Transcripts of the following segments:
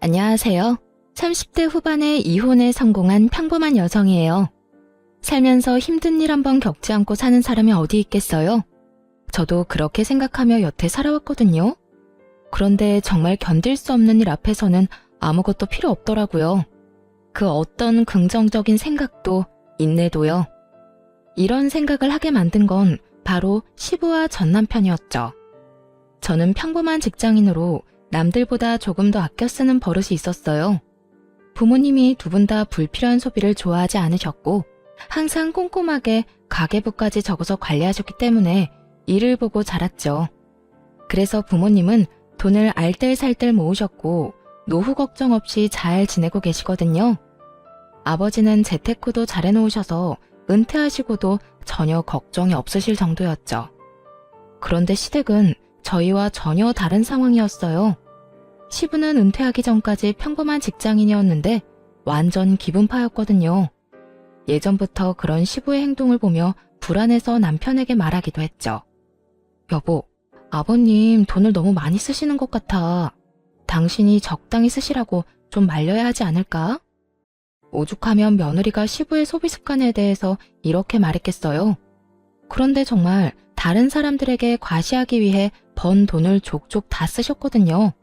안녕하세요. 30대 후반에 이혼에 성공한 평범한 여성이에요. 살면서 힘든 일 한번 겪지 않고 사는 사람이 어디 있겠어요? 저도 그렇게 생각하며 여태 살아왔거든요. 그런데 정말 견딜 수 없는 일 앞에서는 아무것도 필요 없더라고요. 그 어떤 긍정적인 생각도 인내도요. 이런 생각을 하게 만든 건 바로 시부와 전 남편이었죠. 저는 평범한 직장인으로 남들보다 조금 더 아껴 쓰는 버릇이 있었어요. 부모님이 두 분 다 불필요한 소비를 좋아하지 않으셨고 항상 꼼꼼하게 가계부까지 적어서 관리하셨기 때문에 일을 보고 자랐죠. 그래서 부모님은 돈을 알뜰살뜰 모으셨고 노후 걱정 없이 잘 지내고 계시거든요. 아버지는 재테크도 잘 해놓으셔서 은퇴하시고도 전혀 걱정이 없으실 정도였죠. 그런데 시댁은 저희와 전혀 다른 상황이었어요. 시부는 은퇴하기 전까지 평범한 직장인이었는데 완전 기분파였거든요. 예전부터 그런 시부의 행동을 보며 불안해서 남편에게 말하기도 했죠. 여보, 아버님 돈을 너무 많이 쓰시는 것 같아. 당신이 적당히 쓰시라고 좀 말려야 하지 않을까? 오죽하면 며느리가 시부의 소비 습관에 대해서 이렇게 말했겠어요. 그런데 정말 다른 사람들에게 과시하기 위해 번 돈을 족족 다 쓰셨거든요.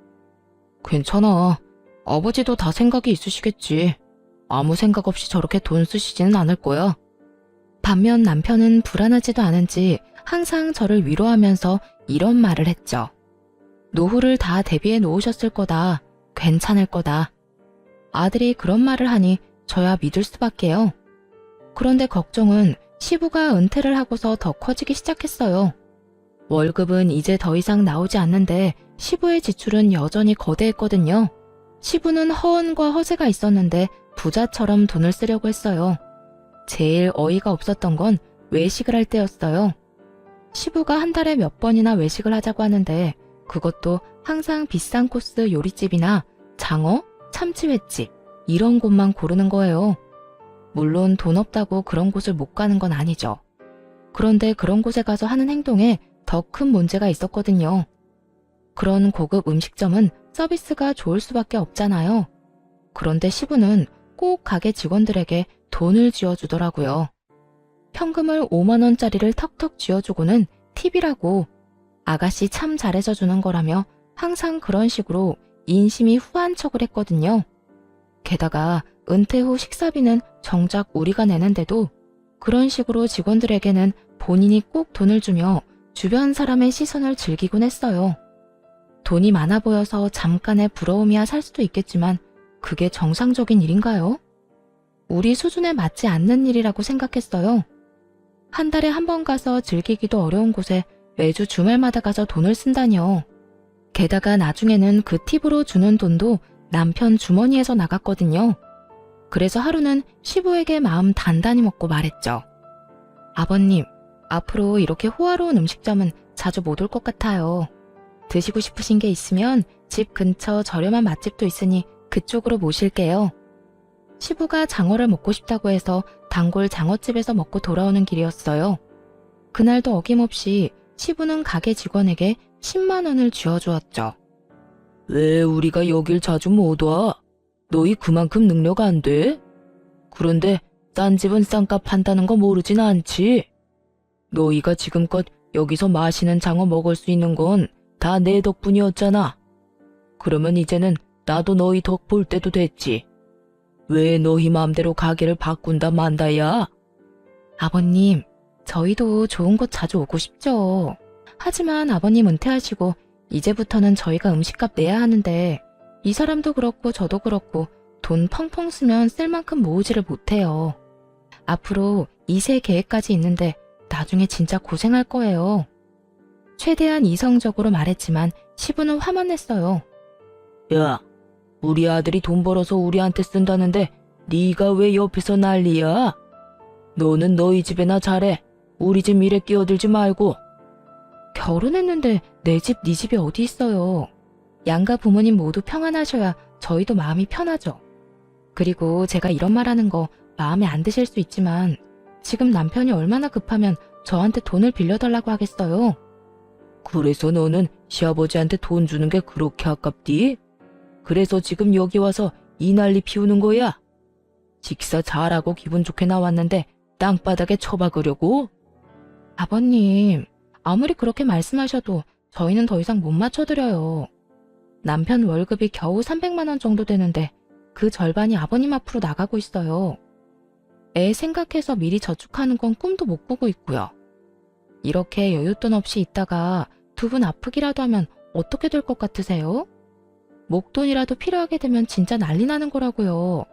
괜찮아. 아버지도 다 생각이 있으시겠지. 아무 생각 없이 저렇게 돈 쓰시지는 않을 거야. 반면 남편은 불안하지도 않은지 항상 저를 위로하면서 이런 말을 했죠. 노후를 다 대비해 놓으셨을 거다. 괜찮을 거다. 아들이 그런 말을 하니 저야 믿을 수밖에요. 그런데 걱정은 시부가 은퇴를 하고서 더 커지기 시작했어요. 월급은 이제 더 이상 나오지 않는데 시부의 지출은 여전히 거대했거든요. 시부는 허언과 허세가 있었는데 부자처럼 돈을 쓰려고 했어요. 제일 어이가 없었던 건 외식을 할 때였어요. 시부가 한 달에 몇 번이나 외식을 하자고 하는데 그것도 항상 비싼 코스 요리집이나 장어, 참치횟집 이런 곳만 고르는 거예요. 물론 돈 없다고 그런 곳을 못 가는 건 아니죠. 그런데 그런 곳에 가서 하는 행동에 더 큰 문제가 있었거든요. 그런 고급 음식점은 서비스가 좋을 수밖에 없잖아요. 그런데 시부는 꼭 가게 직원들에게 돈을 쥐어주더라고요. 현금을 5만 원짜리를 턱턱 쥐어주고는 팁이라고 아가씨 참 잘해서 주는 거라며 항상 그런 식으로 인심이 후한 척을 했거든요. 게다가 은퇴 후 식사비는 정작 우리가 내는데도 그런 식으로 직원들에게는 본인이 꼭 돈을 주며 주변 사람의 시선을 즐기곤 했어요. 돈이 많아 보여서 잠깐의 부러움이야 살 수도 있겠지만 그게 정상적인 일인가요? 우리 수준에 맞지 않는 일이라고 생각했어요. 한 달에 한 번 가서 즐기기도 어려운 곳에 매주 주말마다 가서 돈을 쓴다뇨. 게다가 나중에는 그 팁으로 주는 돈도 남편 주머니에서 나갔거든요. 그래서 하루는 시부에게 마음 단단히 먹고 말했죠. 아버님, 앞으로 이렇게 호화로운 음식점은 자주 못 올 것 같아요. 드시고 싶으신 게 있으면 집 근처 저렴한 맛집도 있으니 그쪽으로 모실게요. 시부가 장어를 먹고 싶다고 해서 단골 장어집에서 먹고 돌아오는 길이었어요. 그날도 어김없이 시부는 가게 직원에게 10만 원을 쥐어주었죠. 왜 우리가 여길 자주 못 와? 너희 그만큼 능력 안 돼? 그런데 싼 집은 싼값 판다는 거 모르진 않지? 너희가 지금껏 여기서 맛있는 장어 먹을 수 있는 건 다 내 덕분이었잖아. 그러면 이제는 나도 너희 덕 볼 때도 됐지. 왜 너희 마음대로 가게를 바꾼다 만다야? 아버님, 저희도 좋은 곳 자주 오고 싶죠. 하지만 아버님 은퇴하시고 이제부터는 저희가 음식값 내야 하는데 이 사람도 그렇고 저도 그렇고 돈 펑펑 쓰면 쓸 만큼 모으지를 못해요. 앞으로 2세 계획까지 있는데 나중에 진짜 고생할 거예요. 최대한 이성적으로 말했지만 시부는 화만 냈어요. 야, 우리 아들이 돈 벌어서 우리한테 쓴다는데 네가 왜 옆에서 난리야? 너는 너희 집에나 잘해. 우리 집 일에 끼어들지 말고. 결혼했는데 내 집, 네 집이 어디 있어요. 양가 부모님 모두 평안하셔야 저희도 마음이 편하죠. 그리고 제가 이런 말하는 거 마음에 안 드실 수 있지만 지금 남편이 얼마나 급하면 저한테 돈을 빌려달라고 하겠어요. 그래서 너는 시아버지한테 돈 주는 게 그렇게 아깝디? 그래서 지금 여기 와서 이 난리 피우는 거야? 식사 잘하고 기분 좋게 나왔는데 땅바닥에 처박으려고? 아버님, 아무리 그렇게 말씀하셔도 저희는 더 이상 못 맞춰드려요. 남편 월급이 겨우 300만 원 정도 되는데 그 절반이 아버님 앞으로 나가고 있어요. 애 생각해서 미리 저축하는 건 꿈도 못 꾸고 있고요. 이렇게 여윳돈 없이 있다가 두 분 아프기라도 하면 어떻게 될 것 같으세요? 목돈이라도 필요하게 되면 진짜 난리 나는 거라고요.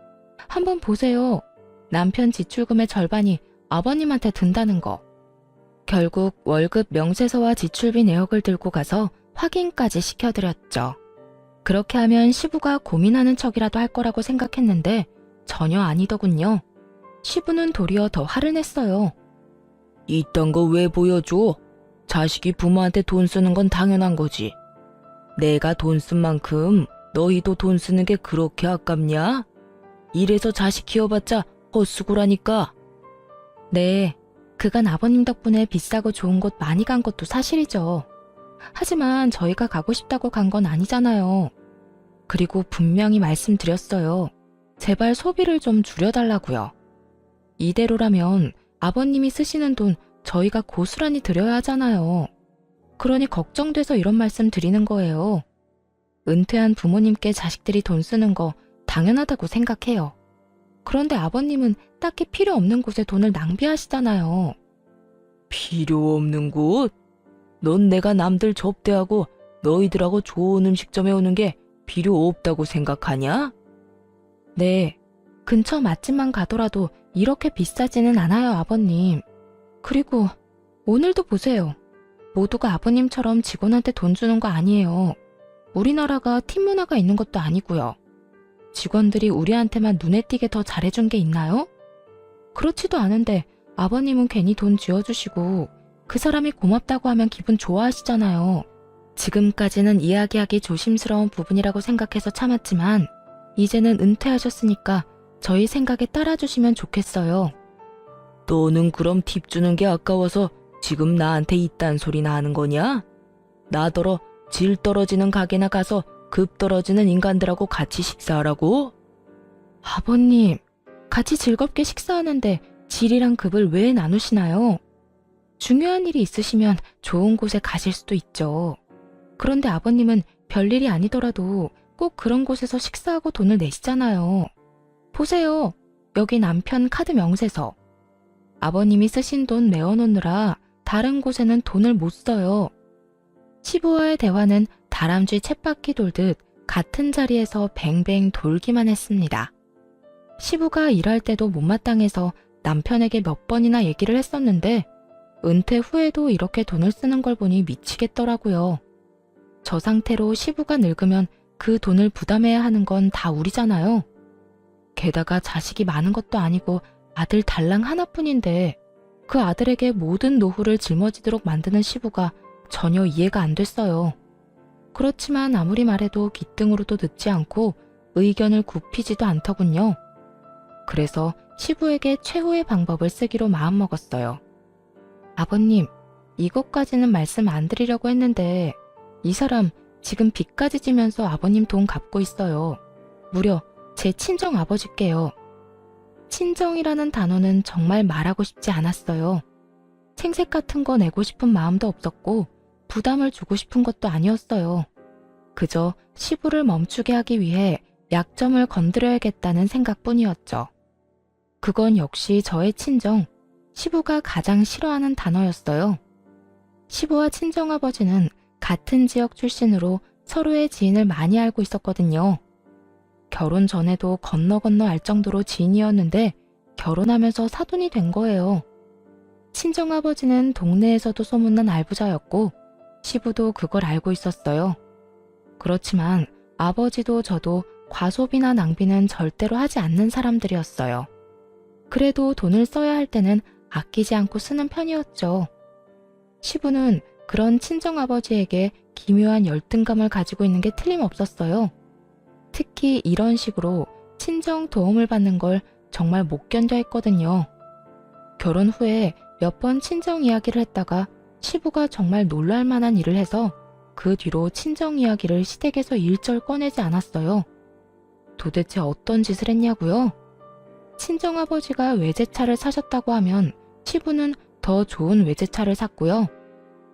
한번 보세요. 남편 지출금의 절반이 아버님한테 든다는 거. 결국 월급 명세서와 지출비 내역을 들고 가서 확인까지 시켜드렸죠. 그렇게 하면 시부가 고민하는 척이라도 할 거라고 생각했는데 전혀 아니더군요. 시부는 도리어 더 화를 냈어요. 이딴 거 왜 보여줘? 자식이 부모한테 돈 쓰는 건 당연한 거지. 내가 돈 쓴 만큼 너희도 돈 쓰는 게 그렇게 아깝냐? 이래서 자식 키워봤자 헛수고라니까. 네, 그간 아버님 덕분에 비싸고 좋은 곳 많이 간 것도 사실이죠. 하지만 저희가 가고 싶다고 간 건 아니잖아요. 그리고 분명히 말씀드렸어요. 제발 소비를 좀 줄여달라고요. 이대로라면 아버님이 쓰시는 돈 저희가 고스란히 드려야 하잖아요. 그러니 걱정돼서 이런 말씀 드리는 거예요. 은퇴한 부모님께 자식들이 돈 쓰는 거 당연하다고 생각해요. 그런데 아버님은 딱히 필요 없는 곳에 돈을 낭비하시잖아요. 필요 없는 곳? 넌 내가 남들 접대하고 너희들하고 좋은 음식점에 오는 게 필요 없다고 생각하냐? 네, 근처 맛집만 가더라도 이렇게 비싸지는 않아요, 아버님. 그리고 오늘도 보세요. 모두가 아버님처럼 직원한테 돈 주는 거 아니에요. 우리나라가 팀 문화가 있는 것도 아니고요. 직원들이 우리한테만 눈에 띄게 더 잘해준 게 있나요? 그렇지도 않은데 아버님은 괜히 돈 쥐어주시고 그 사람이 고맙다고 하면 기분 좋아하시잖아요. 지금까지는 이야기하기 조심스러운 부분이라고 생각해서 참았지만 이제는 은퇴하셨으니까 저희 생각에 따라주시면 좋겠어요. 너는 그럼 팁 주는 게 아까워서 지금 나한테 이딴 소리나 하는 거냐? 나더러 질 떨어지는 가게나 가서 급 떨어지는 인간들하고 같이 식사하라고? 아버님, 같이 즐겁게 식사하는데 질이랑 급을 왜 나누시나요? 중요한 일이 있으시면 좋은 곳에 가실 수도 있죠. 그런데 아버님은 별일이 아니더라도 꼭 그런 곳에서 식사하고 돈을 내시잖아요. 보세요. 여기 남편 카드 명세서. 아버님이 쓰신 돈 메워놓느라 다른 곳에는 돈을 못 써요. 시부와의 대화는 다람쥐 쳇바퀴 돌듯 같은 자리에서 뱅뱅 돌기만 했습니다. 시부가 일할 때도 못마땅해서 남편에게 몇 번이나 얘기를 했었는데 은퇴 후에도 이렇게 돈을 쓰는 걸 보니 미치겠더라고요. 저 상태로 시부가 늙으면 그 돈을 부담해야 하는 건 다 우리잖아요. 게다가 자식이 많은 것도 아니고 아들 달랑 하나뿐인데 그 아들에게 모든 노후를 짊어지도록 만드는 시부가 전혀 이해가 안 됐어요. 그렇지만 아무리 말해도 귀등으로도 듣지 않고 의견을 굽히지도 않더군요. 그래서 시부에게 최후의 방법을 쓰기로 마음먹었어요. 아버님, 이것까지는 말씀 안 드리려고 했는데 이 사람 지금 빚까지 지면서 아버님 돈 갚고 있어요. 무려 제 친정 아버지께요. 친정이라는 단어는 정말 말하고 싶지 않았어요. 생색 같은 거 내고 싶은 마음도 없었고 부담을 주고 싶은 것도 아니었어요. 그저 시부를 멈추게 하기 위해 약점을 건드려야겠다는 생각뿐이었죠. 그건 역시 저의 친정, 시부가 가장 싫어하는 단어였어요. 시부와 친정아버지는 같은 지역 출신으로 서로의 지인을 많이 알고 있었거든요. 결혼 전에도 건너 알 정도로 지인이었는데 결혼하면서 사돈이 된 거예요. 친정아버지는 동네에서도 소문난 알부자였고 시부도 그걸 알고 있었어요. 그렇지만 아버지도 저도 과소비나 낭비는 절대로 하지 않는 사람들이었어요. 그래도 돈을 써야 할 때는 아끼지 않고 쓰는 편이었죠. 시부는 그런 친정아버지에게 기묘한 열등감을 가지고 있는 게 틀림없었어요. 특히 이런 식으로 친정 도움을 받는 걸 정말 못 견뎌 했거든요. 결혼 후에 몇 번 친정 이야기를 했다가 시부가 정말 놀랄 만한 일을 해서 그 뒤로 친정 이야기를 시댁에서 일절 꺼내지 않았어요. 도대체 어떤 짓을 했냐고요? 친정아버지가 외제차를 사셨다고 하면 시부는 더 좋은 외제차를 샀고요.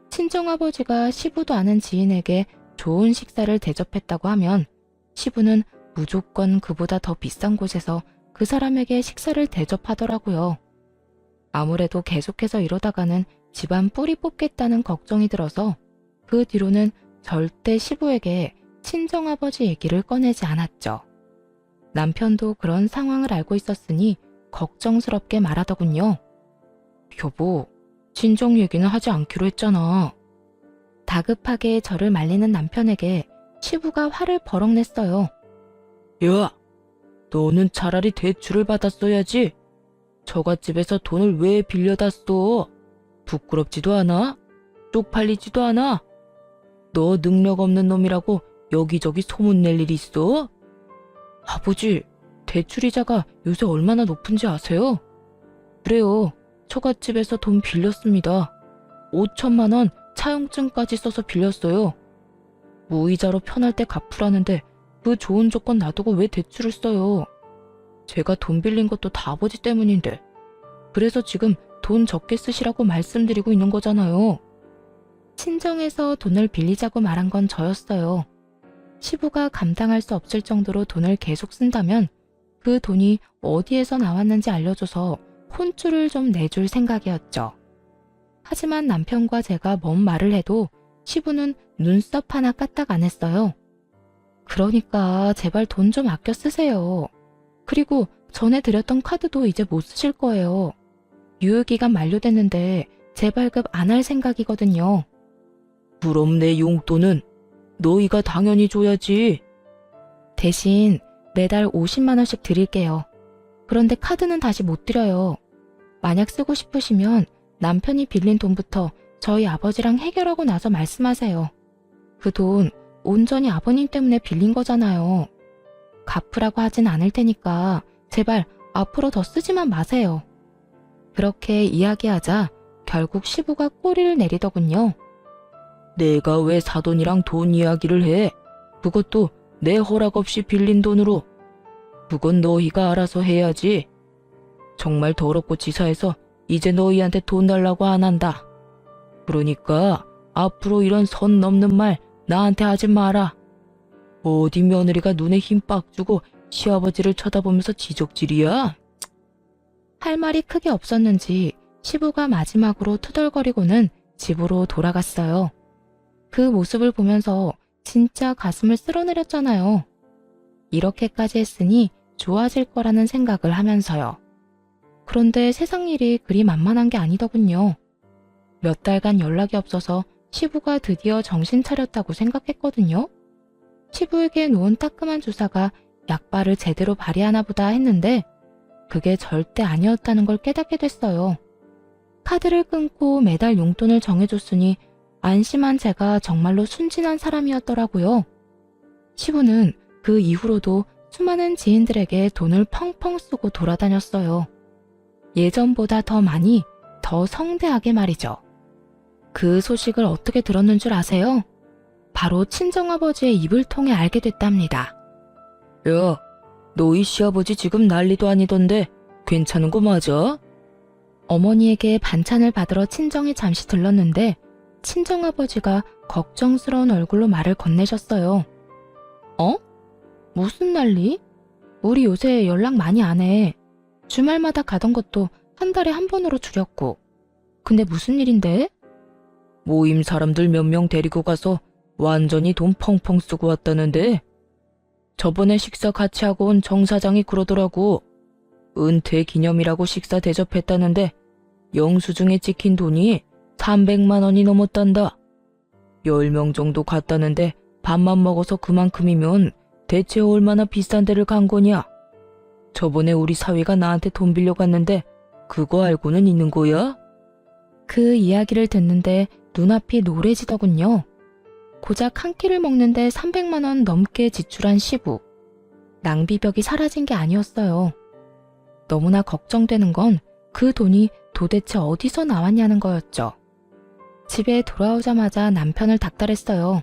친정아버지가 시부도 아는 지인에게 좋은 식사를 대접했다고 하면 시부는 무조건 그보다 더 비싼 곳에서 그 사람에게 식사를 대접하더라고요. 아무래도 계속해서 이러다가는 집안 뿌리 뽑겠다는 걱정이 들어서 그 뒤로는 절대 시부에게 친정아버지 얘기를 꺼내지 않았죠. 남편도 그런 상황을 알고 있었으니 걱정스럽게 말하더군요. 여보, 친정 얘기는 하지 않기로 했잖아. 다급하게 저를 말리는 남편에게 시부가 화를 버럭 냈어요. 야, 너는 차라리 대출을 받았어야지. 처갓집에서 돈을 왜 빌려다 써? 부끄럽지도 않아? 쪽팔리지도 않아? 너 능력 없는 놈이라고 여기저기 소문낼 일이 있어? 아버지, 대출이자가 요새 얼마나 높은지 아세요? 그래요, 처갓집에서 돈 빌렸습니다. 5천만 원 차용증까지 써서 빌렸어요. 무이자로 편할 때 갚으라는데 그 좋은 조건 놔두고 왜 대출을 써요? 제가 돈 빌린 것도 다 아버지 때문인데. 그래서 지금 돈 적게 쓰시라고 말씀드리고 있는 거잖아요. 친정에서 돈을 빌리자고 말한 건 저였어요. 시부가 감당할 수 없을 정도로 돈을 계속 쓴다면 그 돈이 어디에서 나왔는지 알려줘서 혼쭐을 좀 내줄 생각이었죠. 하지만 남편과 제가 뭔 말을 해도 시부는 눈썹 하나 까딱 안 했어요. 그러니까 제발 돈 좀 아껴 쓰세요. 그리고 전에 드렸던 카드도 이제 못 쓰실 거예요. 유효기간 만료됐는데 재발급 안 할 생각이거든요. 그럼 내 용돈은 너희가 당연히 줘야지. 대신 매달 50만 원씩 드릴게요. 그런데 카드는 다시 못 드려요. 만약 쓰고 싶으시면 남편이 빌린 돈부터 저희 아버지랑 해결하고 나서 말씀하세요. 그 돈 온전히 아버님 때문에 빌린 거잖아요. 갚으라고 하진 않을 테니까 제발 앞으로 더 쓰지만 마세요. 그렇게 이야기하자 결국 시부가 꼬리를 내리더군요. 내가 왜 사돈이랑 돈 이야기를 해? 그것도 내 허락 없이 빌린 돈으로. 그건 너희가 알아서 해야지. 정말 더럽고 치사해서 이제 너희한테 돈 달라고 안 한다. 그러니까 앞으로 이런 선 넘는 말 나한테 하지 마라. 어디 며느리가 눈에 힘 빡 주고 시아버지를 쳐다보면서 지적질이야? 할 말이 크게 없었는지 시부가 마지막으로 투덜거리고는 집으로 돌아갔어요. 그 모습을 보면서 진짜 가슴을 쓸어내렸잖아요. 이렇게까지 했으니 좋아질 거라는 생각을 하면서요. 그런데 세상 일이 그리 만만한 게 아니더군요. 몇 달간 연락이 없어서 시부가 드디어 정신 차렸다고 생각했거든요. 시부에게 놓은 따끔한 주사가 약발을 제대로 발휘하나 보다 했는데 그게 절대 아니었다는 걸 깨닫게 됐어요. 카드를 끊고 매달 용돈을 정해줬으니 안심한 제가 정말로 순진한 사람이었더라고요. 시부는 그 이후로도 수많은 지인들에게 돈을 펑펑 쓰고 돌아다녔어요. 예전보다 더 많이, 더 성대하게 말이죠. 그 소식을 어떻게 들었는 줄 아세요? 바로 친정아버지의 입을 통해 알게 됐답니다. 야, 너희 시아버지 지금 난리도 아니던데 괜찮은 거 맞아? 어머니에게 반찬을 받으러 친정에 잠시 들렀는데 친정아버지가 걱정스러운 얼굴로 말을 건네셨어요. 어? 무슨 난리? 우리 요새 연락 많이 안 해. 주말마다 가던 것도 한 달에 한 번으로 줄였고. 근데 무슨 일인데? 모임 사람들 몇 명 데리고 가서 완전히 돈 펑펑 쓰고 왔다는데 저번에 식사 같이 하고 온 정 사장이 그러더라고. 은퇴 기념이라고 식사 대접했다는데 영수증에 찍힌 돈이 300만 원이 넘었단다. 10명 정도 갔다는데 밥만 먹어서 그만큼이면 대체 얼마나 비싼 데를 간 거냐? 저번에 우리 사위가 나한테 돈 빌려갔는데 그거 알고는 있는 거야? 그 이야기를 듣는데 눈앞이 노래지더군요. 고작 한 끼를 먹는데 300만 원 넘게 지출한 시부. 낭비벽이 사라진 게 아니었어요. 너무나 걱정되는 건 그 돈이 도대체 어디서 나왔냐는 거였죠. 집에 돌아오자마자 남편을 닥달했어요.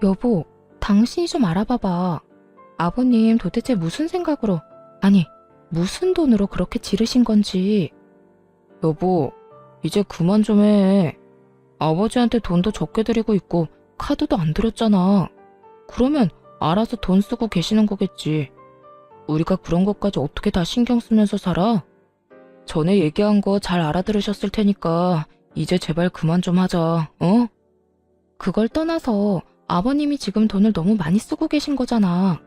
여보, 당신이 좀 알아봐봐. 아버님 도대체 무슨 생각으로, 아니, 무슨 돈으로 그렇게 지르신 건지. 여보, 이제 그만 좀 해. 아버지한테 돈도 적게 드리고 있고 카드도 안 드렸잖아. 그러면 알아서 돈 쓰고 계시는 거겠지. 우리가 그런 것까지 어떻게 다 신경 쓰면서 살아? 전에 얘기한 거 잘 알아들으셨을 테니까 이제 제발 그만 좀 하자, 어? 그걸 떠나서 아버님이 지금 돈을 너무 많이 쓰고 계신 거잖아.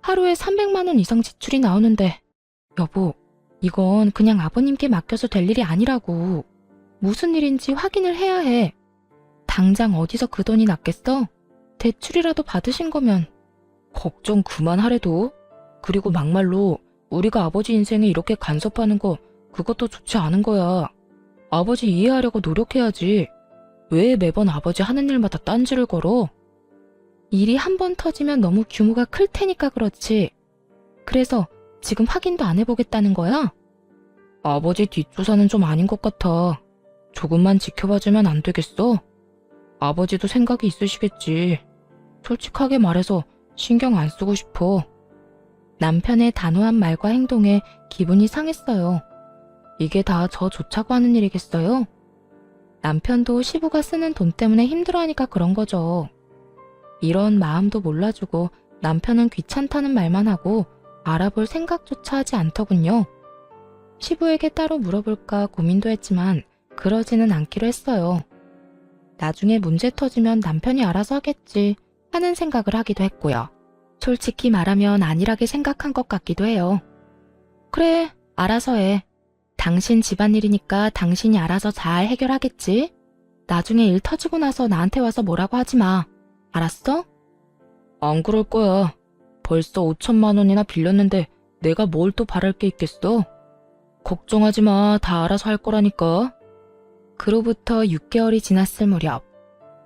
하루에 300만 원 이상 지출이 나오는데, 여보, 이건 그냥 아버님께 맡겨서 될 일이 아니라고. 무슨 일인지 확인을 해야 해. 당장 어디서 그 돈이 났겠어? 대출이라도 받으신 거면. 걱정 그만하래도. 그리고 막말로 우리가 아버지 인생에 이렇게 간섭하는 거 그것도 좋지 않은 거야. 아버지 이해하려고 노력해야지. 왜 매번 아버지 하는 일마다 딴지를 걸어? 일이 한 번 터지면 너무 규모가 클 테니까 그렇지. 그래서 지금 확인도 안 해보겠다는 거야? 아버지 뒷조사는 좀 아닌 것 같아. 조금만 지켜봐주면 안 되겠어? 아버지도 생각이 있으시겠지. 솔직하게 말해서 신경 안 쓰고 싶어. 남편의 단호한 말과 행동에 기분이 상했어요. 이게 다 저 좋자고 하는 일이겠어요? 남편도 시부가 쓰는 돈 때문에 힘들어하니까 그런 거죠. 이런 마음도 몰라주고 남편은 귀찮다는 말만 하고 알아볼 생각조차 하지 않더군요. 시부에게 따로 물어볼까 고민도 했지만 그러지는 않기로 했어요. 나중에 문제 터지면 남편이 알아서 하겠지 하는 생각을 하기도 했고요. 솔직히 말하면 안일하게 생각한 것 같기도 해요. 그래, 알아서 해. 당신 집안일이니까 당신이 알아서 잘 해결하겠지? 나중에 일 터지고 나서 나한테 와서 뭐라고 하지 마. 알았어? 안 그럴 거야. 벌써 5천만 원이나 빌렸는데 내가 뭘 또 바랄 게 있겠어? 걱정하지 마. 다 알아서 할 거라니까. 그로부터 6개월이 지났을 무렵,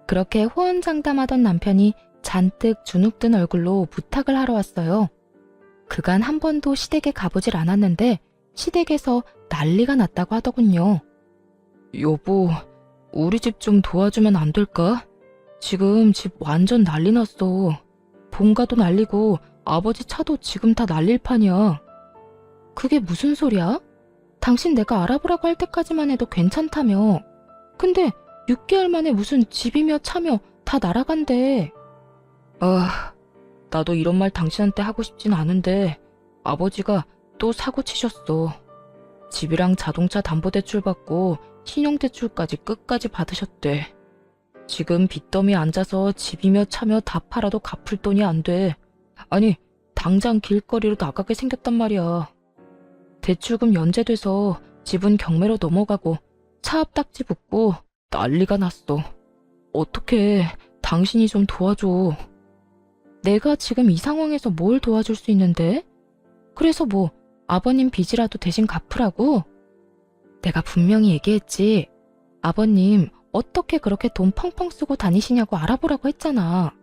그렇게 호언장담하던 남편이 잔뜩 주눅든 얼굴로 부탁을 하러 왔어요. 그간 한 번도 시댁에 가보질 않았는데 시댁에서 난리가 났다고 하더군요. 여보, 우리 집 좀 도와주면 안 될까? 지금 집 완전 난리 났어. 본가도 난리고 아버지 차도 지금 다 난릴 판이야. 그게 무슨 소리야? 당신 내가 알아보라고 할 때까지만 해도 괜찮다며. 근데 6개월 만에 무슨 집이며 차며 다 날아간대. 아, 나도 이런 말 당신한테 하고 싶진 않은데 아버지가 또 사고 치셨어. 집이랑 자동차 담보대출 받고 신용대출까지 끝까지 받으셨대. 지금 빚더미에 앉아서 집이며 차며 다 팔아도 갚을 돈이 안 돼. 아니, 당장 길거리로 나가게 생겼단 말이야. 대출금 연재돼서 집은 경매로 넘어가고 차 앞 딱지 붙고 난리가 났어. 어떡해, 당신이 좀 도와줘. 내가 지금 이 상황에서 뭘 도와줄 수 있는데? 그래서 뭐 아버님 빚이라도 대신 갚으라고? 내가 분명히 얘기했지. 아버님 어떻게 그렇게 돈 펑펑 쓰고 다니시냐고 알아보라고 했잖아.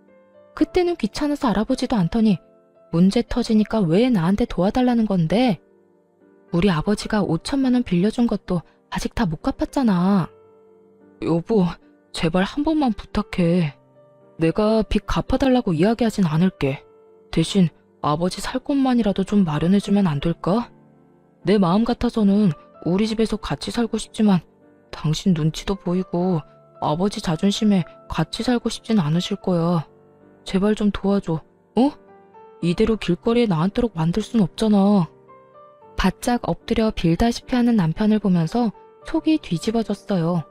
그때는 귀찮아서 알아보지도 않더니 문제 터지니까 왜 나한테 도와달라는 건데? 우리 아버지가 5천만 원 빌려준 것도 아직 다 못 갚았잖아. 여보, 제발 한 번만 부탁해. 내가 빚 갚아달라고 이야기하진 않을게. 대신 아버지 살 곳만이라도 좀 마련해주면 안 될까? 내 마음 같아서는 우리 집에서 같이 살고 싶지만 당신 눈치도 보이고 아버지 자존심에 같이 살고 싶진 않으실 거야. 제발 좀 도와줘, 어? 이대로 길거리에 나앉도록 만들 순 없잖아. 바짝 엎드려 빌다시피 하는 남편을 보면서 속이 뒤집어졌어요.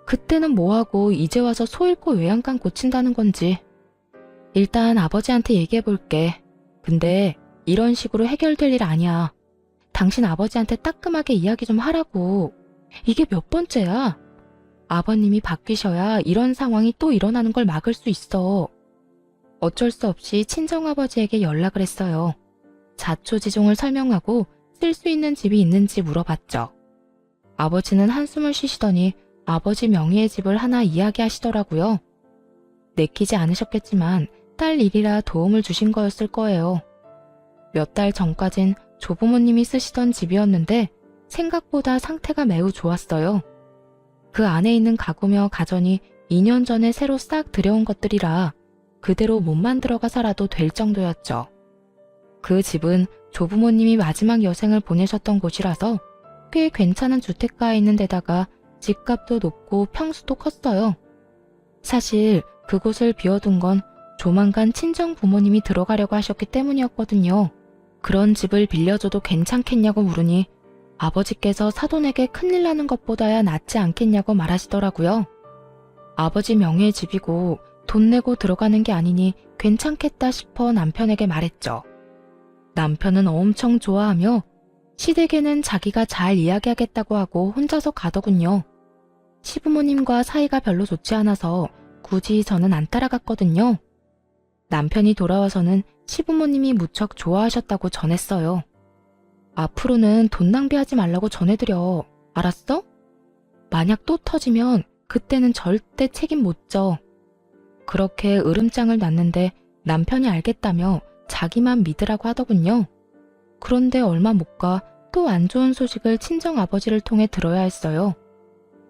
그때는 뭐하고 이제 와서 소 잃고 외양간 고친다는 건지. 일단 아버지한테 얘기해볼게. 근데 이런 식으로 해결될 일 아니야. 당신 아버지한테 따끔하게 이야기 좀 하라고. 이게 몇 번째야? 아버님이 바뀌셔야 이런 상황이 또 일어나는 걸 막을 수 있어. 어쩔 수 없이 친정아버지에게 연락을 했어요. 자초지종을 설명하고 쓸 수 있는 집이 있는지 물어봤죠. 아버지는 한숨을 쉬시더니 아버지 명의의 집을 하나 이야기하시더라고요. 내키지 않으셨겠지만 딸 일이라 도움을 주신 거였을 거예요. 몇 달 전까진 조부모님이 쓰시던 집이었는데 생각보다 상태가 매우 좋았어요. 그 안에 있는 가구며 가전이 2년 전에 새로 싹 들여온 것들이라 그대로 몸만 들어가 살아도 될 정도였죠. 그 집은 조부모님이 마지막 여생을 보내셨던 곳이라서 꽤 괜찮은 주택가에 있는 데다가 집값도 높고 평수도 컸어요. 사실 그곳을 비워둔 건 조만간 친정 부모님이 들어가려고 하셨기 때문이었거든요. 그런 집을 빌려줘도 괜찮겠냐고 물으니 아버지께서 사돈에게 큰일 나는 것보다야 낫지 않겠냐고 말하시더라고요. 아버지 명의의 집이고 돈 내고 들어가는 게 아니니 괜찮겠다 싶어 남편에게 말했죠. 남편은 엄청 좋아하며 시댁에는 자기가 잘 이야기하겠다고 하고 혼자서 가더군요. 시부모님과 사이가 별로 좋지 않아서 굳이 저는 안 따라갔거든요. 남편이 돌아와서는 시부모님이 무척 좋아하셨다고 전했어요. 앞으로는 돈 낭비하지 말라고 전해드려. 알았어? 만약 또 터지면 그때는 절대 책임 못 져. 그렇게 으름장을 놨는데 남편이 알겠다며 자기만 믿으라고 하더군요. 그런데 얼마 못 가 또 안 좋은 소식을 친정아버지를 통해 들어야 했어요.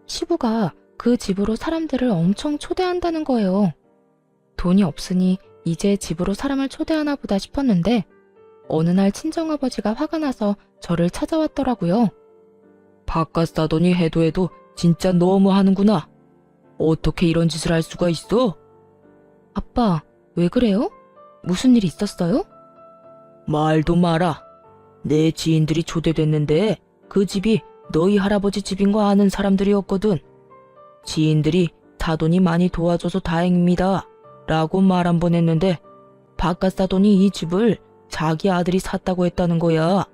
시부가 그 집으로 사람들을 엄청 초대한다는 거예요. 돈이 없으니 이제 집으로 사람을 초대하나 보다 싶었는데 어느 날 친정아버지가 화가 나서 저를 찾아왔더라고요. 바깥 사돈이 해도 진짜 너무 하는구나. 어떻게 이런 짓을 할 수가 있어? 아빠, 왜 그래요? 무슨 일 있었어요? 말도 마라. 내 지인들이 초대됐는데 그 집이 너희 할아버지 집인 거 아는 사람들이었거든. 지인들이 사돈이 많이 도와줘서 다행입니다. 라고 말 한 번 했는데 바깥 사돈이 이 집을 자기 아들이 샀다고 했다는 거야.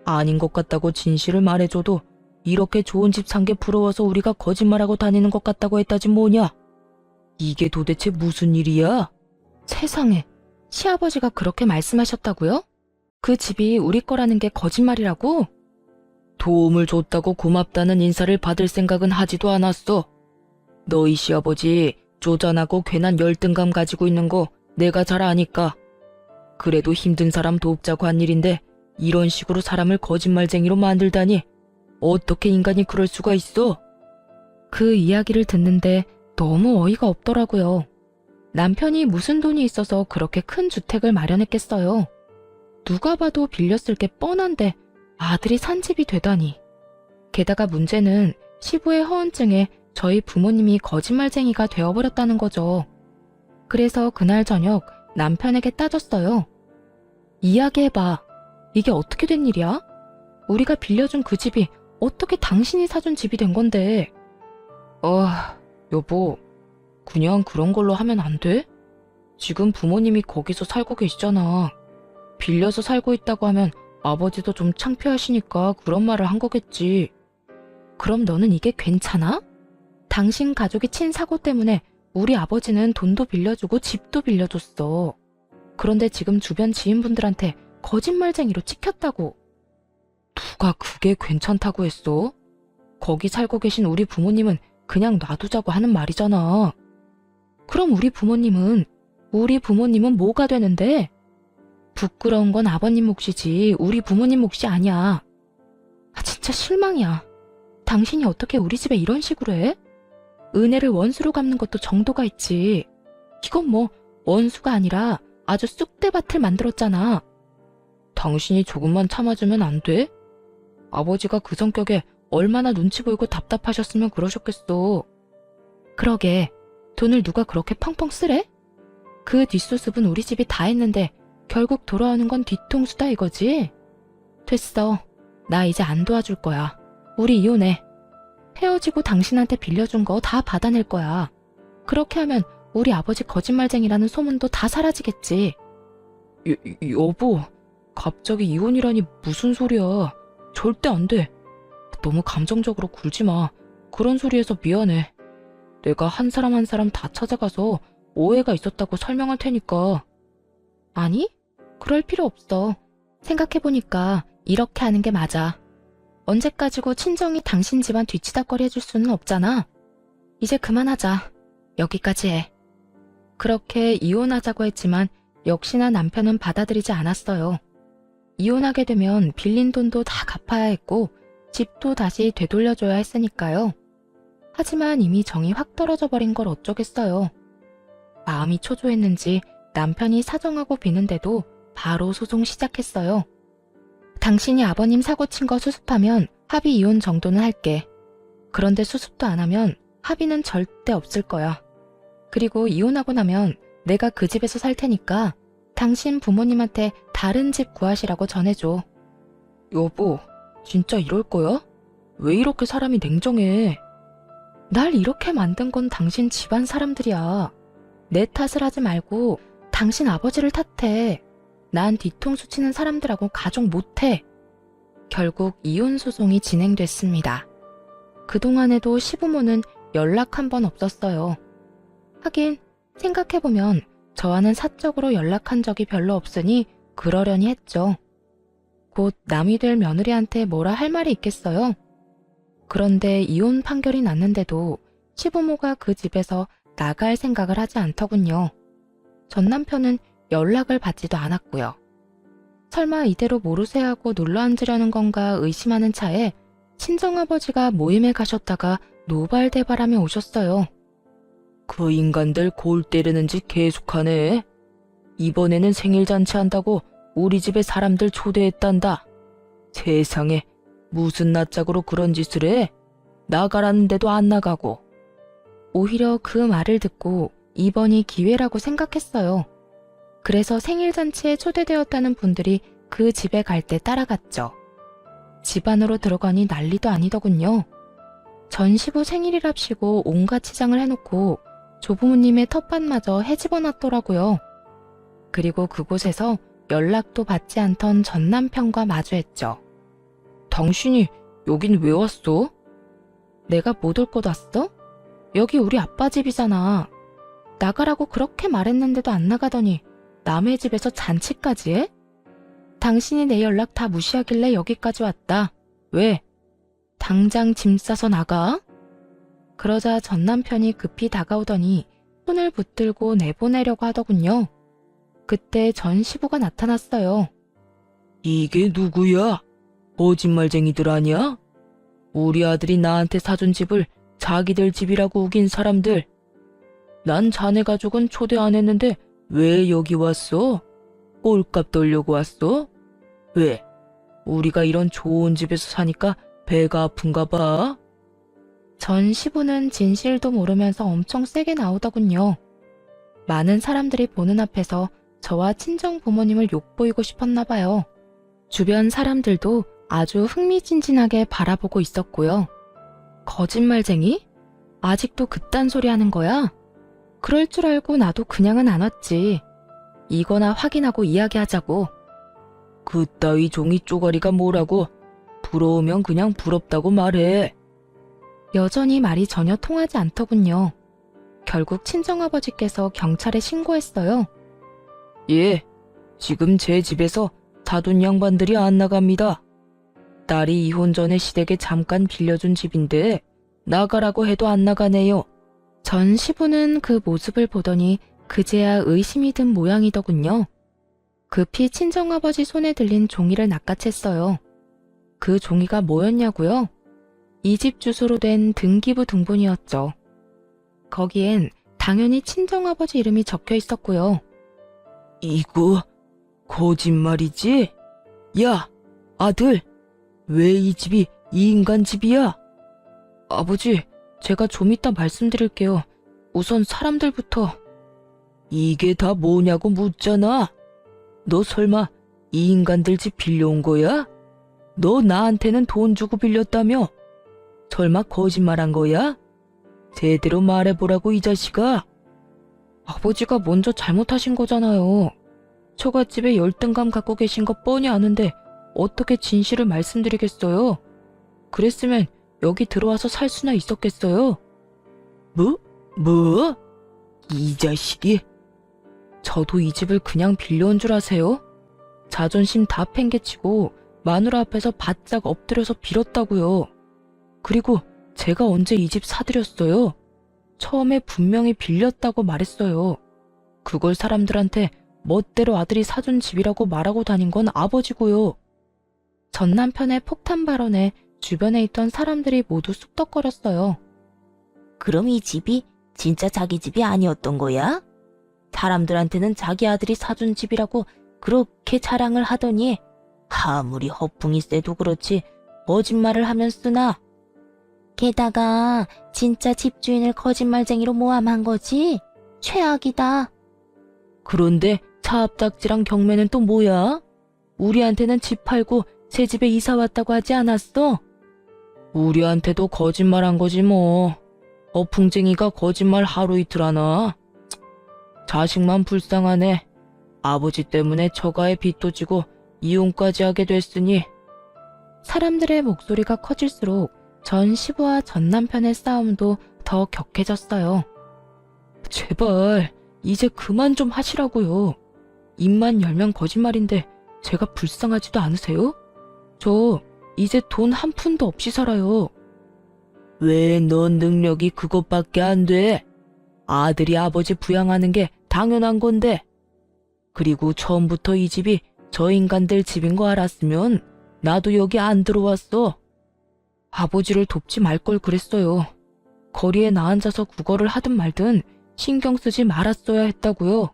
아닌 것 같다고 진실을 말해줘도 이렇게 좋은 집 산 게 부러워서 우리가 거짓말하고 다니는 것 같다고 했다지 뭐냐. 이게 도대체 무슨 일이야? 세상에, 시아버지가 그렇게 말씀하셨다고요? 그 집이 우리 거라는 게 거짓말이라고? 도움을 줬다고 고맙다는 인사를 받을 생각은 하지도 않았어. 너희 시아버지 쪼잔하고 괜한 열등감 가지고 있는 거 내가 잘 아니까. 그래도 힘든 사람 돕자고 한 일인데 이런 식으로 사람을 거짓말쟁이로 만들다니. 어떻게 인간이 그럴 수가 있어? 그 이야기를 듣는데 너무 어이가 없더라고요. 남편이 무슨 돈이 있어서 그렇게 큰 주택을 마련했겠어요. 누가 봐도 빌렸을 게 뻔한데 아들이 산 집이 되다니. 게다가 문제는 시부의 허언증에 저희 부모님이 거짓말쟁이가 되어버렸다는 거죠. 그래서 그날 저녁 남편에게 따졌어요. 이야기해봐. 이게 어떻게 된 일이야? 우리가 빌려준 그 집이 어떻게 당신이 사준 집이 된 건데. 여보, 그냥 그런 걸로 하면 안 돼? 지금 부모님이 거기서 살고 계시잖아. 빌려서 살고 있다고 하면 아버지도 좀 창피하시니까 그런 말을 한 거겠지. 그럼 너는 이게 괜찮아? 당신 가족이 친 사고 때문에 우리 아버지는 돈도 빌려주고 집도 빌려줬어. 그런데 지금 주변 지인분들한테 거짓말쟁이로 찍혔다고. 누가 그게 괜찮다고 했어? 거기 살고 계신 우리 부모님은 그냥 놔두자고 하는 말이잖아. 그럼 우리 부모님은 뭐가 되는데? 부끄러운 건 아버님 몫이지 우리 부모님 몫이 아니야. 진짜 실망이야. 당신이 어떻게 우리 집에 이런 식으로 해? 은혜를 원수로 갚는 것도 정도가 있지. 이건 뭐 원수가 아니라 아주 쑥대밭을 만들었잖아. 당신이 조금만 참아주면 안 돼? 아버지가 그 성격에 얼마나 눈치 보이고 답답하셨으면 그러셨겠어. 그러게, 돈을 누가 그렇게 펑펑 쓰래? 그 뒷수습은 우리 집이 다 했는데 결국 돌아오는 건 뒤통수다 이거지? 됐어. 나 이제 안 도와줄 거야. 우리 이혼해. 헤어지고 당신한테 빌려준 거 다 받아낼 거야. 그렇게 하면 우리 아버지 거짓말쟁이라는 소문도 다 사라지겠지. 여보, 갑자기 이혼이라니 무슨 소리야. 절대 안 돼. 너무 감정적으로 굴지 마. 그런 소리해서 미안해. 내가 한 사람 한 사람 다 찾아가서 오해가 있었다고 설명할 테니까. 아니, 그럴 필요 없어. 생각해보니까 이렇게 하는 게 맞아. 언제까지고 친정이 당신 집안 뒤치다꺼리 해줄 수는 없잖아. 이제 그만하자. 여기까지 해. 그렇게 이혼하자고 했지만 역시나 남편은 받아들이지 않았어요. 이혼하게 되면 빌린 돈도 다 갚아야 했고 집도 다시 되돌려줘야 했으니까요. 하지만 이미 정이 확 떨어져 버린 걸 어쩌겠어요. 마음이 초조했는지 남편이 사정하고 비는데도 바로 소송 시작했어요. 당신이 아버님 사고 친 거 수습하면 합의 이혼 정도는 할게. 그런데 수습도 안 하면 합의는 절대 없을 거야. 그리고 이혼하고 나면 내가 그 집에서 살 테니까 당신 부모님한테 다른 집 구하시라고 전해줘. 여보, 진짜 이럴 거야? 왜 이렇게 사람이 냉정해? 날 이렇게 만든 건 당신 집안 사람들이야. 내 탓을 하지 말고 당신 아버지를 탓해. 난 뒤통수 치는 사람들하고 가족 못해. 결국 이혼 소송이 진행됐습니다. 그동안에도 시부모는 연락 한 번 없었어요. 하긴 생각해보면 저와는 사적으로 연락한 적이 별로 없으니 그러려니 했죠. 곧 남이 될 며느리한테 뭐라 할 말이 있겠어요? 그런데 이혼 판결이 났는데도 시부모가 그 집에서 나갈 생각을 하지 않더군요. 전 남편은 연락을 받지도 않았고요. 설마 이대로 모르쇠하고 눌러앉으려는 건가 의심하는 차에 친정아버지가 모임에 가셨다가 노발대발하며 오셨어요. 그 인간들 골 때리는 짓 계속하네. 이번에는 생일잔치 한다고 우리 집에 사람들 초대했단다. 세상에, 무슨 낯짝으로 그런 짓을 해? 나가라는데도 안 나가고. 오히려 그 말을 듣고 이번이 기회라고 생각했어요. 그래서 생일잔치에 초대되었다는 분들이 그 집에 갈 때 따라갔죠. 집 안으로 들어가니 난리도 아니더군요. 전 시부 생일이랍시고 온갖 치장을 해놓고 조부모님의 텃밭마저 헤집어놨더라고요. 그리고 그곳에서 연락도 받지 않던 전 남편과 마주했죠. 당신이 여긴 왜 왔어? 내가 못 올 곳 왔어? 여기 우리 아빠 집이잖아. 나가라고 그렇게 말했는데도 안 나가더니 남의 집에서 잔치까지 해? 당신이 내 연락 다 무시하길래 여기까지 왔다. 왜? 당장 짐 싸서 나가? 그러자 전 남편이 급히 다가오더니 손을 붙들고 내보내려고 하더군요. 그때 전 시부가 나타났어요. 이게 누구야? 거짓말쟁이들 아니야? 우리 아들이 나한테 사준 집을 자기들 집이라고 우긴 사람들. 난 자네 가족은 초대 안 했는데 왜 여기 왔어? 꼴값 떨려고 왔어? 왜? 우리가 이런 좋은 집에서 사니까 배가 아픈가 봐? 전 시부는 진실도 모르면서 엄청 세게 나오더군요. 많은 사람들이 보는 앞에서 저와 친정 부모님을 욕보이고 싶었나 봐요. 주변 사람들도 아주 흥미진진하게 바라보고 있었고요. 거짓말쟁이? 아직도 그딴 소리 하는 거야? 그럴 줄 알고 나도 그냥은 안 왔지. 이거나 확인하고 이야기하자고. 그따위 종이 쪼가리가 뭐라고? 부러우면 그냥 부럽다고 말해. 여전히 말이 전혀 통하지 않더군요. 결국 친정아버지께서 경찰에 신고했어요. 예, 지금 제 집에서 사돈 양반들이 안 나갑니다. 딸이 이혼 전에 시댁에 잠깐 빌려준 집인데 나가라고 해도 안 나가네요. 전 시부는 그 모습을 보더니 그제야 의심이 든 모양이더군요. 급히 친정아버지 손에 들린 종이를 낚아챘어요. 그 종이가 뭐였냐고요? 이 집 주소로 된 등기부 등본이었죠. 거기엔 당연히 친정아버지 이름이 적혀 있었고요. 이거 거짓말이지? 야, 아들, 왜 이 집이 이 인간 집이야? 아버지, 제가 좀 이따 말씀드릴게요. 우선 사람들부터. 이게 다 뭐냐고 묻잖아. 너 설마 이 인간들 집 빌려온 거야? 너 나한테는 돈 주고 빌렸다며? 설마 거짓말한 거야? 제대로 말해보라고 이 자식아. 아버지가 먼저 잘못하신 거잖아요. 처갓집에 열등감 갖고 계신 거 뻔히 아는데 어떻게 진실을 말씀드리겠어요? 그랬으면 여기 들어와서 살 수나 있었겠어요? 뭐? 이 자식이? 저도 이 집을 그냥 빌려온 줄 아세요? 자존심 다 팽개치고 마누라 앞에서 바짝 엎드려서 빌었다고요. 그리고 제가 언제 이 집 사드렸어요? 처음에 분명히 빌렸다고 말했어요. 그걸 사람들한테 멋대로 아들이 사준 집이라고 말하고 다닌 건 아버지고요. 전 남편의 폭탄 발언에 주변에 있던 사람들이 모두 쑥덕거렸어요. 그럼 이 집이 진짜 자기 집이 아니었던 거야? 사람들한테는 자기 아들이 사준 집이라고 그렇게 자랑을 하더니 아무리 허풍이 세도 그렇지 거짓말을 하면 쓰나. 게다가 진짜 집주인을 거짓말쟁이로 모함한 거지? 최악이다. 그런데 차압딱지랑 경매는 또 뭐야? 우리한테는 집 팔고 새 집에 이사 왔다고 하지 않았어? 우리한테도 거짓말한 거지 뭐. 허풍쟁이가 거짓말 하루 이틀 하나. 자식만 불쌍하네. 아버지 때문에 처가에 빚도 지고 이혼까지 하게 됐으니. 사람들의 목소리가 커질수록 전 시부와 전 남편의 싸움도 더 격해졌어요. 제발 이제 그만 좀 하시라고요. 입만 열면 거짓말인데 제가 불쌍하지도 않으세요? 저 이제 돈 한 푼도 없이 살아요. 왜 넌 능력이 그것밖에 안 돼? 아들이 아버지 부양하는 게 당연한 건데. 그리고 처음부터 이 집이 저 인간들 집인 거 알았으면 나도 여기 안 들어왔어. 아버지를 돕지 말 걸 그랬어요. 거리에 나앉아서 구걸을 하든 말든 신경 쓰지 말았어야 했다고요.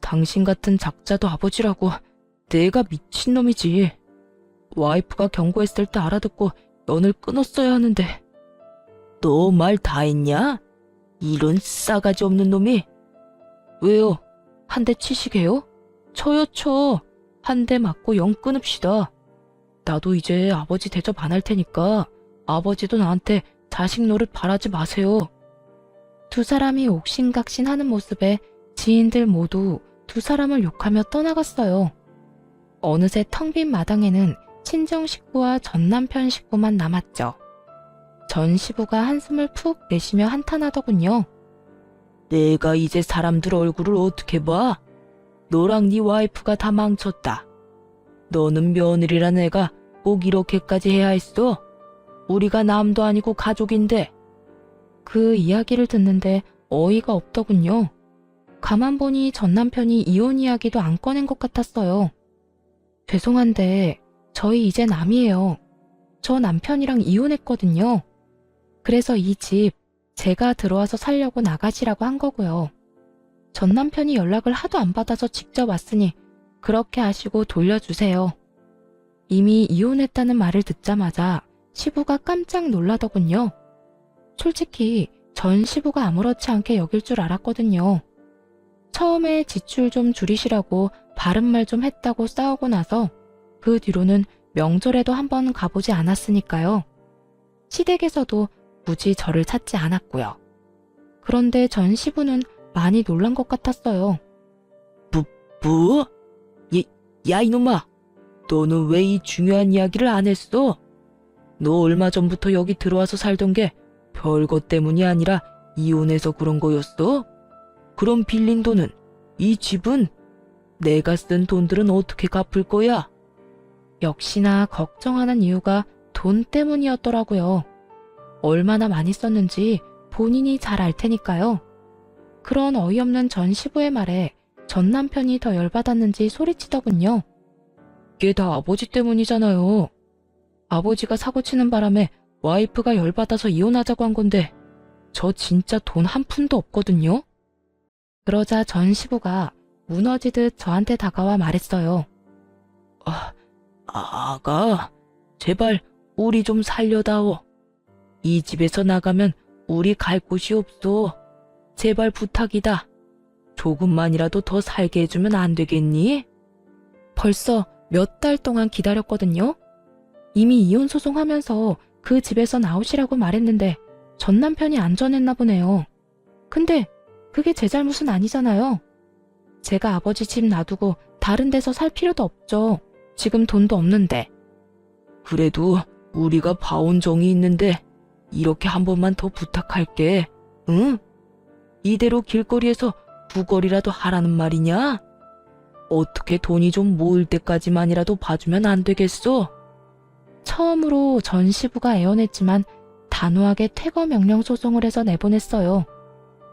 당신 같은 작자도 아버지라고. 내가 미친놈이지. 와이프가 경고했을 때 알아듣고 연을 끊었어야 하는데. 너 말 다 했냐? 이런 싸가지 없는 놈이. 왜요? 한 대 치시게요? 쳐요 쳐. 한 대 맞고 영 끊읍시다. 나도 이제 아버지 대접 안 할 테니까 아버지도 나한테 자식 노릇 바라지 마세요. 두 사람이 옥신각신하는 모습에 지인들 모두 두 사람을 욕하며 떠나갔어요. 어느새 텅 빈 마당에는 친정 식구와 전 남편 식구만 남았죠. 전 시부가 한숨을 푹 내쉬며 한탄하더군요. 내가 이제 사람들 얼굴을 어떻게 봐? 너랑 네 와이프가 다 망쳤다. 너는 며느리란 애가 꼭 이렇게까지 해야 했어? 우리가 남도 아니고 가족인데. 그 이야기를 듣는데 어이가 없더군요. 가만 보니 전 남편이 이혼 이야기도 안 꺼낸 것 같았어요. 죄송한데 저희 이제 남이에요. 저 남편이랑 이혼했거든요. 그래서 이 집 제가 들어와서 살려고 나가시라고 한 거고요. 전 남편이 연락을 하도 안 받아서 직접 왔으니 그렇게 하시고 돌려주세요. 이미 이혼했다는 말을 듣자마자 시부가 깜짝 놀라더군요. 솔직히 전 시부가 아무렇지 않게 여길 줄 알았거든요. 처음에 지출 좀 줄이시라고 바른말 좀 했다고 싸우고 나서 그 뒤로는 명절에도 한번 가보지 않았으니까요. 시댁에서도 굳이 저를 찾지 않았고요. 그런데 전 시부는 많이 놀란 것 같았어요. 뭐? 야 이놈아, 너는 왜 이 중요한 이야기를 안 했어? 너 얼마 전부터 여기 들어와서 살던 게 별것 때문이 아니라 이혼해서 그런 거였어? 그럼 빌린 돈은, 이 집은, 내가 쓴 돈들은 어떻게 갚을 거야? 역시나 걱정하는 이유가 돈 때문이었더라고요. 얼마나 많이 썼는지 본인이 잘 알 테니까요. 그런 어이없는 전 시부의 말에 전 남편이 더 열받았는지 소리치더군요. 이게 다 아버지 때문이잖아요. 아버지가 사고치는 바람에 와이프가 열받아서 이혼하자고 한 건데 저 진짜 돈 한 푼도 없거든요. 그러자 전 시부가 무너지듯 저한테 다가와 말했어요. 아가, 제발 우리 좀 살려다오. 이 집에서 나가면 우리 갈 곳이 없어. 제발 부탁이다. 조금만이라도 더 살게 해주면 안 되겠니? 벌써 몇 달 동안 기다렸거든요. 이미 이혼 소송하면서 그 집에서 나오시라고 말했는데 전 남편이 안 전했나 보네요. 근데 그게 제 잘못은 아니잖아요. 제가 아버지 집 놔두고 다른 데서 살 필요도 없죠. 지금 돈도 없는데. 그래도 우리가 봐온 정이 있는데 이렇게 한 번만 더 부탁할게. 응? 이대로 길거리에서 구걸이라도 하라는 말이냐? 어떻게 돈이 좀 모일 때까지만이라도 봐주면 안 되겠어? 처음으로 전 시부가 애원했지만 단호하게 퇴거 명령 소송을 해서 내보냈어요.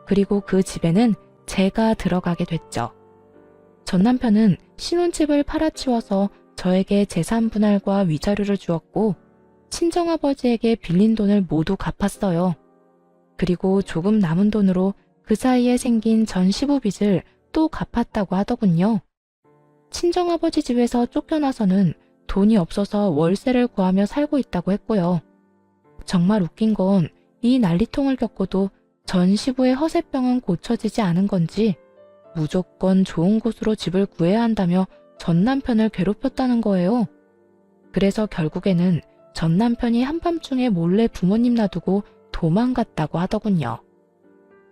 그리고 그 집에는 제가 들어가게 됐죠. 전 남편은 신혼집을 팔아치워서 저에게 재산 분할과 위자료를 주었고 친정아버지에게 빌린 돈을 모두 갚았어요. 그리고 조금 남은 돈으로 그 사이에 생긴 전 시부 빚을 또 갚았다고 하더군요. 친정아버지 집에서 쫓겨나서는 돈이 없어서 월세를 구하며 살고 있다고 했고요. 정말 웃긴 건 이 난리통을 겪고도 전 시부의 허세병은 고쳐지지 않은 건지 무조건 좋은 곳으로 집을 구해야 한다며 전 남편을 괴롭혔다는 거예요. 그래서 결국에는 전 남편이 한밤중에 몰래 부모님 놔두고 도망갔다고 하더군요.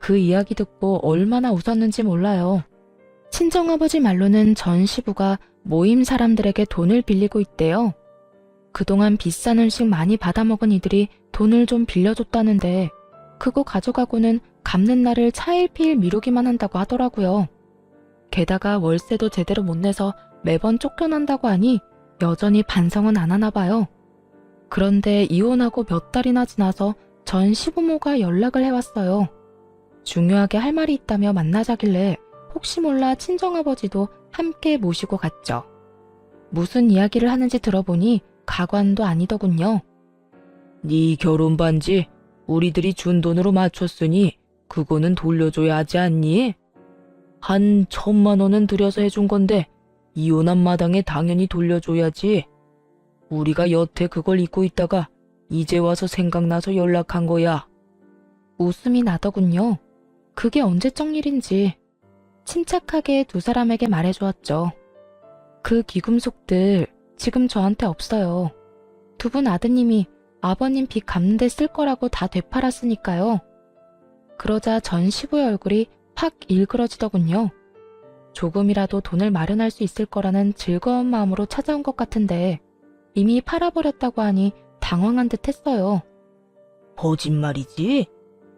그 이야기 듣고 얼마나 웃었는지 몰라요. 친정아버지 말로는 전 시부가 모임 사람들에게 돈을 빌리고 있대요. 그동안 비싼 음식 많이 받아먹은 이들이 돈을 좀 빌려줬다는데 그거 가져가고는 갚는 날을 차일피일 미루기만 한다고 하더라고요. 게다가 월세도 제대로 못 내서 매번 쫓겨난다고 하니 여전히 반성은 안 하나 봐요. 그런데 이혼하고 몇 달이나 지나서 전 시부모가 연락을 해왔어요. 중요하게 할 말이 있다며 만나자길래 혹시 몰라 친정아버지도 함께 모시고 갔죠. 무슨 이야기를 하는지 들어보니 가관도 아니더군요. 네 결혼 반지 우리들이 준 돈으로 맞췄으니 그거는 돌려줘야 하지 않니? 한 1,000만 원은 들여서 해준 건데 이혼한 마당에 당연히 돌려줘야지. 우리가 여태 그걸 잊고 있다가 이제 와서 생각나서 연락한 거야. 웃음이 나더군요. 그게 언제적 일인지 침착하게 두 사람에게 말해주었죠. 그 귀금속들 지금 저한테 없어요. 두 분 아드님이 아버님 빚 갚는 데 쓸 거라고 다 되팔았으니까요. 그러자 전 시부의 얼굴이 확 일그러지더군요. 조금이라도 돈을 마련할 수 있을 거라는 즐거운 마음으로 찾아온 것 같은데 이미 팔아버렸다고 하니 당황한 듯 했어요. 거짓말이지?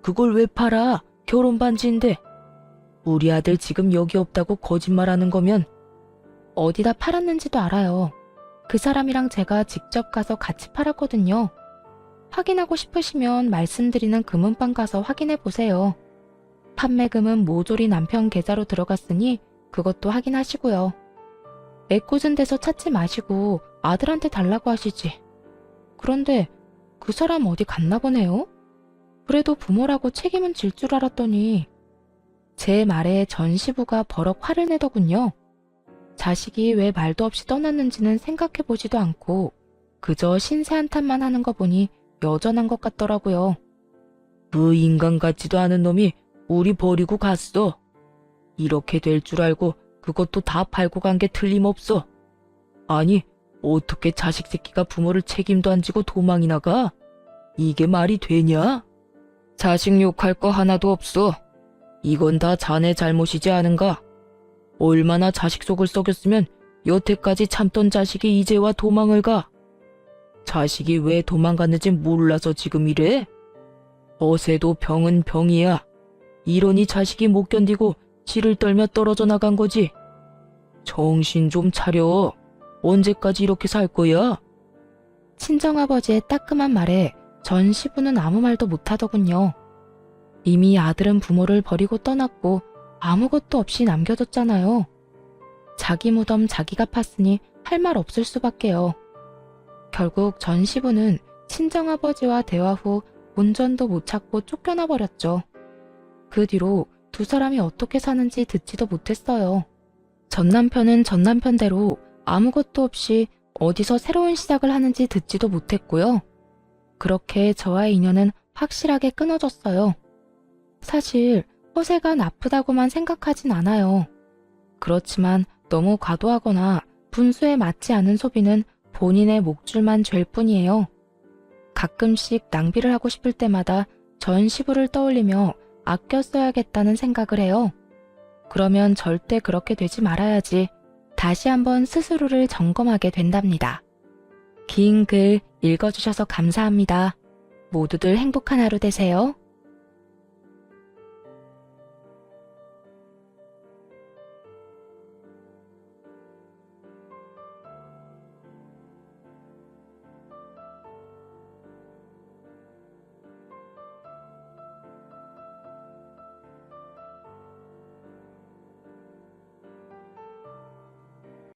그걸 왜 팔아? 결혼 반지인데. 우리 아들 지금 여기 없다고 거짓말하는 거면 어디다 팔았는지도 알아요. 그 사람이랑 제가 직접 가서 같이 팔았거든요. 확인하고 싶으시면 말씀드리는 금은방 가서 확인해 보세요. 판매금은 모조리 남편 계좌로 들어갔으니 그것도 확인하시고요. 애꿎은 데서 찾지 마시고 아들한테 달라고 하시지. 그런데 그 사람 어디 갔나 보네요? 그래도 부모라고 책임은 질 줄 알았더니 제 말에 전 시부가 버럭 화를 내더군요. 자식이 왜 말도 없이 떠났는지는 생각해보지도 않고 그저 신세 한탄만 하는 거 보니 여전한 것 같더라고요. 그 인간 같지도 않은 놈이 우리 버리고 갔어. 이렇게 될 줄 알고 그것도 다 팔고 간 게 틀림없어. 아니, 어떻게 자식 새끼가 부모를 책임도 안 지고 도망이나 가? 이게 말이 되냐? 자식 욕할 거 하나도 없어. 이건 다 자네 잘못이지 않은가? 얼마나 자식 속을 썩였으면 여태까지 참던 자식이 이제 와 도망을 가? 자식이 왜 도망갔는지 몰라서 지금 이래? 어세도 병은 병이야. 이러니 자식이 못 견디고 치를 떨며 떨어져 나간 거지. 정신 좀 차려. 언제까지 이렇게 살 거야? 친정아버지의 따끔한 말에 전 시부는 아무 말도 못하더군요. 이미 아들은 부모를 버리고 떠났고 아무것도 없이 남겨뒀잖아요. 자기 무덤 자기가 팠으니 할 말 없을 수밖에요. 결국 전 시부는 친정아버지와 대화 후 운전도 못 찾고 쫓겨나 버렸죠. 그 뒤로 두 사람이 어떻게 사는지 듣지도 못했어요. 전 남편은 전 남편대로 아무것도 없이 어디서 새로운 시작을 하는지 듣지도 못했고요. 그렇게 저와의 인연은 확실하게 끊어졌어요. 사실 허세가 나쁘다고만 생각하진 않아요. 그렇지만 너무 과도하거나 분수에 맞지 않은 소비는 본인의 목줄만 죄일 뿐이에요. 가끔씩 낭비를 하고 싶을 때마다 전 시부를 떠올리며 아껴 써야겠다는 생각을 해요. 그러면 절대 그렇게 되지 말아야지 다시 한번 스스로를 점검하게 된답니다. 긴 글 읽어주셔서 감사합니다. 모두들 행복한 하루 되세요.